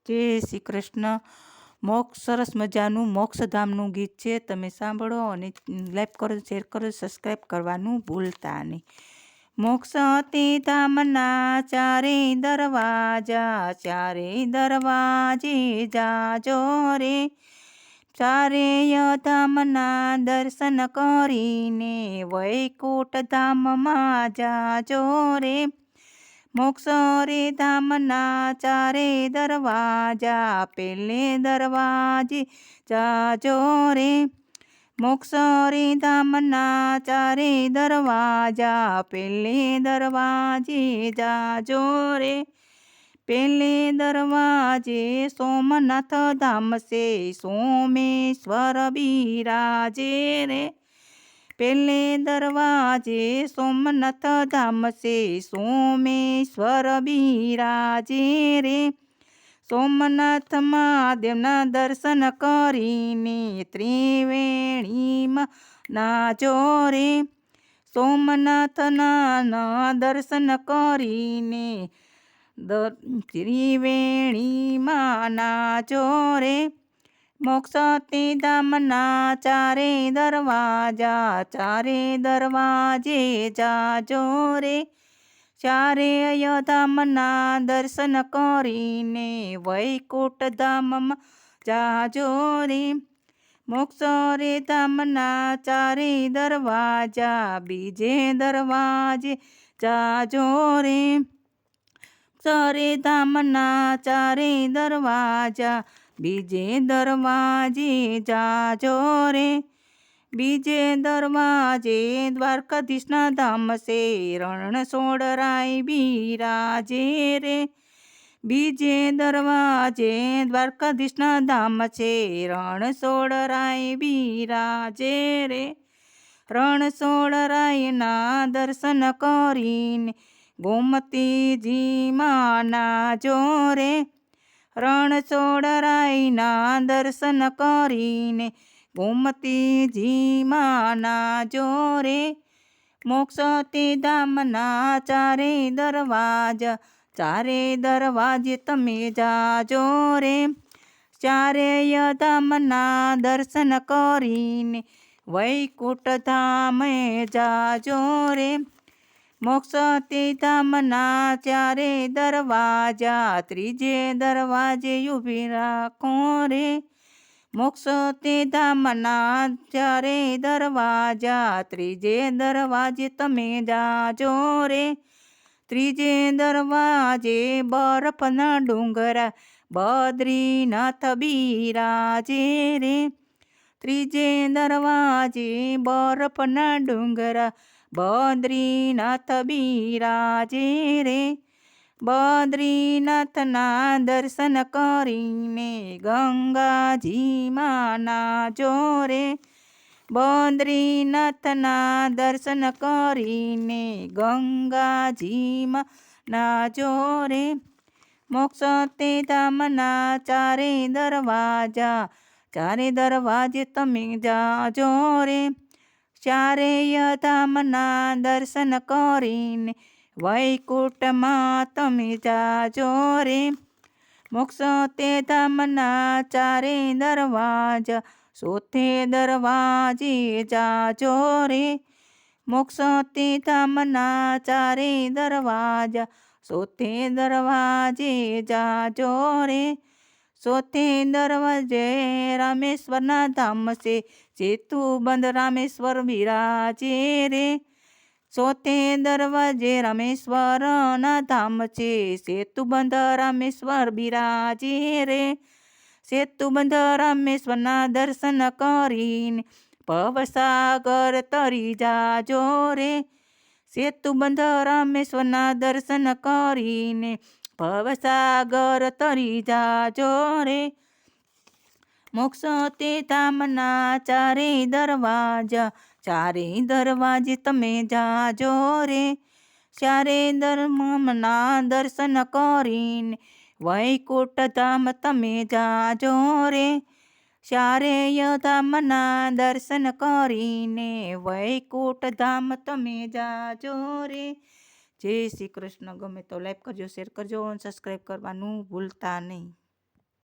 જય શ્રી કૃષ્ણ. મોક્ષ સરસ મજાનું મોક્ષધામનું ગીત છે, તમે સાંભળો અને લાઈક કરો, શેર કરો, સબસ્ક્રાઈબ કરવાનું ભૂલતા નહીં. મોક્ષ તે ધામના ચારે દરવાજે જાજો રે. ચારેય ધામના દર્શન કરીને વૈકુંઠ ધામમાં જાજો રે. મોક્ષ રે ધામના ચારે દરવાજા, પેલે દરવાજે જાજો રે. મોક્ષ રે ધામના ચારે દરવાજા, પેલે દરવાજે જાજો રે. પેલે દરવાજે સોમનાથ ધામ છે, સોમેશ્વર બિરાજે રે. પેલે દરવાજે સોમનાથ ધામ છે, સોમેશ્વર બિરાજે રે. સોમનાથ મહાદેવના દર્શન કરીને ત્રિવેણીમાં નાજો રે. સોમનાથના દર્શન કરીને ત્રિવેણીમાં નાજો રે. મોક્ષ તે ધામના ચારે દરવાજે જાજો રે. ચારેય ધામના દર્શન કરીને વૈકુંઠ ધામમાં જાજો રે. મોક્ષ રે ધામના ચારે દરવાજા, બીજે દરવાજે જાજો રે. ચારે ધામના ચારે દરવાજા, બીજે દરવાજે જાજો રે. બીજે દરવાજે દ્વારકાધીશના ધામ છે, રણછોડરાય બિરાજે રે. બીજે દરવાજે દ્વારકાધીશના ધામ છે, રણછોડરાય બિરાજે રે. રણછોડરાયના દર્શન કરીને ગોમતીજીમાં નાજો રે. રણછોડરાયના દર્શન કરીને ગોમતીજીમાં નાજો રે. મોક્ષ તે ધામના ચારે દરવાજે તમે જાજો રે. ચારેય ધામના દર્શન કરીને વૈકુંઠ ધામે જાજો રે. મોક્ષ તે ધામના ચારે દરવાજા, ત્રીજે દરવાજે ઊભી રાખો રે. મોક્ષ તે ધામના ચારે દરવાજા, ત્રીજે દરવાજે તમે જાજો રે. ત્રીજે દરવાજે બરફના ડુંગરા બદ્રીનાથ બિરાજે રે. ત્રીજે દરવાજે બરફના ડુંગરા બદ્રીનાથ બિરાજે રે. બદ્રીનાથના દર્શન કરીને ગંગાજીમાં નાજો રે. બદ્રીનાથના દર્શન કરીને ગંગાજીમાં નાજો રે. મોક્ષ તે ધામના ચારે દરવાજે તમે જાજો રે. ચારેય ધામના દર્શન કરીને વૈકુંઠમાં તમે જાજો રે. મોક્ષ તે ધામના ચારે દરવાજા, ચોથે દરવાજે જાજો રે. મોક્ષ તે ધામના ચારે દરવાજા, ચોથે દરવાજે જાજો રે. ચોથે દરવાજે રામેશ્વરના ધામ છે, સેતુબંધ રામેશ્વર બિરાજે રે. ચોથે દરવાજે રામેશ્વરના ધામ છે, સેતુબંધ રામેશ્વર બિરાજે રે. સેતુબંધ રામેશ્વરના દર્શન કરીને ભવસાગર તરી જાજો રે. સેતુબંધ રામેશ્વરના દર્શન કરીને ભવસાગર તરી જાજો રે. મોક્ષ તે ધામના ચારે દરવાજે તમે જાજો રે. ચારે ધામના દર્શન કરીને વૈકુંઠ ધામ તમે જાજો રે. ચારેય ધામના દર્શન કરીને વૈકુંઠ ધામ તમે જાજો રે. જય શ્રી કૃષ્ણ. ગમે તો લાઈક કરજો, શેર કરજો અને સબસ્ક્રાઈબ કરવાનું ભૂલતા નહીં.